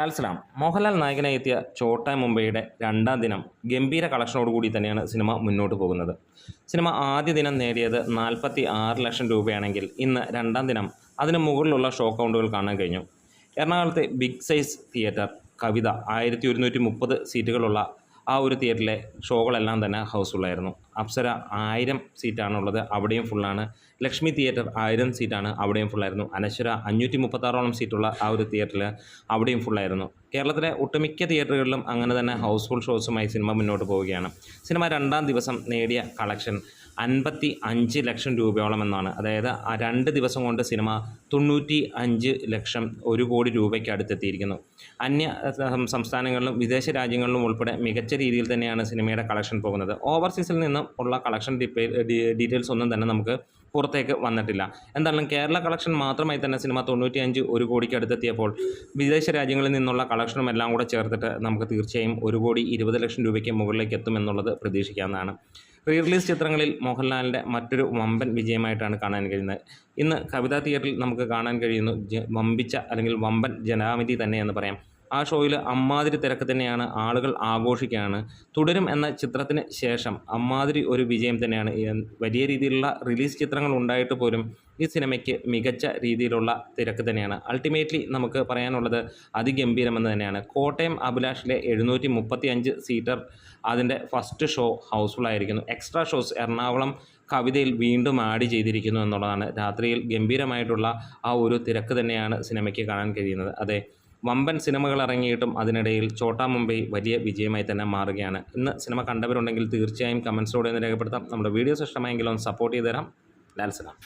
Al Salam Mohanlal നായകനായി എത്തിയ ചോട്ടാ മുംബൈയുടെ രണ്ടാം ദിനം ഗംഭീര കളക്ഷനോടുകൂടി തന്നെയാണ് സിനിമ മുന്നോട്ട് പോകുന്നത്. സിനിമ ആദ്യ ദിനം നേടിയത് 46 ലക്ഷം രൂപയാണെങ്കിൽ ഇന്ന് രണ്ടാം ദിനം അതിന് മുകളിലുള്ള ഷോ കൗണ്ടുകൾ കാണാൻ കഴിഞ്ഞു. എറണാകുളത്തെ ബിഗ് സൈസ് തിയേറ്റർ കവിത 1130 സീറ്റുകളുള്ള ആ ഒരു തിയേറ്ററിലെ ഷോകളെല്ലാം തന്നെ ഹൗസ്ഫുള്ളായിരുന്നു. അപ്സര 1000 സീറ്റാണുള്ളത്, അവിടെയും ഫുള്ളാണ്. ലക്ഷ്മി തിയേറ്റർ 1000 സീറ്റാണ്, അവിടെയും ഫുള്ളായിരുന്നു. അനശ്വര 536ഓളം സീറ്റുള്ള ആ ഒരു തിയേറ്ററിൽ അവിടെയും ഫുള്ളായിരുന്നു. കേരളത്തിലെ ഒട്ടുമിക്ക തിയേറ്ററുകളിലും അങ്ങനെ തന്നെ ഹൗസ്ഫുൾ ഷോസുമായി സിനിമ മുന്നോട്ട് പോവുകയാണ്. സിനിമ രണ്ടാം ദിവസം നേടിയ കളക്ഷൻ 55 ലക്ഷം രൂപയോളം എന്നാണ്. അതായത് ആ 2 ദിവസം കൊണ്ട് സിനിമ 95 ലക്ഷം 1 കോടി രൂപയ്ക്ക് അടുത്തെത്തിയിരിക്കുന്നു. അന്യ സംസ്ഥാനങ്ങളിലും വിദേശ രാജ്യങ്ങളിലും ഉൾപ്പെടെ മികച്ച രീതിയിൽ തന്നെയാണ് സിനിമയുടെ കളക്ഷൻ പോകുന്നത്. ഓവർസീസിൽ നിന്നും ഉള്ള കളക്ഷൻ ഡീറ്റെയിൽസ് ഒന്നും തന്നെ നമുക്ക് പുറത്തേക്ക് വന്നിട്ടില്ല. എന്തായാലും കേരള കളക്ഷൻ മാത്രമായി തന്നെ സിനിമ 95 1 കോടിക്ക് അടുത്തെത്തിയപ്പോൾ വിദേശ രാജ്യങ്ങളിൽ നിന്നുള്ള കളക്ഷനും എല്ലാം കൂടെ ചേർത്തിട്ട് നമുക്ക് തീർച്ചയായും 1 കോടി 20 ലക്ഷം രൂപയ്ക്ക് മുകളിലേക്ക് എത്തുമെന്നുള്ളത് പ്രതീക്ഷിക്കാവുന്നതാണ്. റീ റിലീസ് ചിത്രങ്ങളിൽ മോഹൻലാലിൻ്റെ മറ്റൊരു വമ്പൻ വിജയമായിട്ടാണ് കാണാൻ കഴിയുന്നത്. ഇന്ന് കവിതാ തിയേറ്ററിൽ നമുക്ക് കാണാൻ കഴിയുന്നു വമ്പിച്ച അല്ലെങ്കിൽ വമ്പൻ ജനാമിതി തന്നെയെന്ന് പറയാം. ആ ഷോയിൽ അമ്മാതിരി തിരക്ക് തന്നെയാണ്, ആളുകൾ ആഘോഷിക്കുകയാണ്. തുടരും എന്ന ചിത്രത്തിന് ശേഷം അമ്മാതിരി ഒരു വിജയം തന്നെയാണ്. വലിയ രീതിയിലുള്ള റിലീസ് ചിത്രങ്ങൾ ഉണ്ടായിട്ട് പോലും ഈ സിനിമയ്ക്ക് മികച്ച രീതിയിലുള്ള തിരക്ക് തന്നെയാണ്. അൾട്ടിമേറ്റ്ലി നമുക്ക് പറയാനുള്ളത് അതിഗംഭീരമെന്ന് തന്നെയാണ്. കോട്ടയം അഭിലാഷിലെ 735 സീറ്റർ അതിൻ്റെ ഫസ്റ്റ് ഷോ ഹൗസ്ഫുള്ളായിരിക്കുന്നു. എക്സ്ട്രാ ഷോസ് എറണാകുളം കവിതയിൽ വീണ്ടും ആഡ് ചെയ്തിരിക്കുന്നു എന്നുള്ളതാണ്. രാത്രിയിൽ ഗംഭീരമായിട്ടുള്ള ആ ഒരു തിരക്ക് തന്നെയാണ് സിനിമയ്ക്ക് കാണാൻ കഴിയുന്നത്. അതെ, വമ്പൻ സിനിമകൾ ഇറങ്ങിയിട്ടും അതിനിടയിൽ ചോട്ടാ മുംബൈ വലിയ വിജയമായി തന്നെ മാറുകയാണ്. ഇന്ന് സിനിമ കണ്ടവരുണ്ടെങ്കിൽ തീർച്ചയായും കമൻസിലൂടെ ഒന്ന് രേഖപ്പെടുത്താം. നമ്മുടെ വീഡിയോസ് ഇഷ്ടമായെങ്കിൽ ഒന്ന് സപ്പോർട്ട് ചെയ്ത് തരാം. ലാൽസലാം.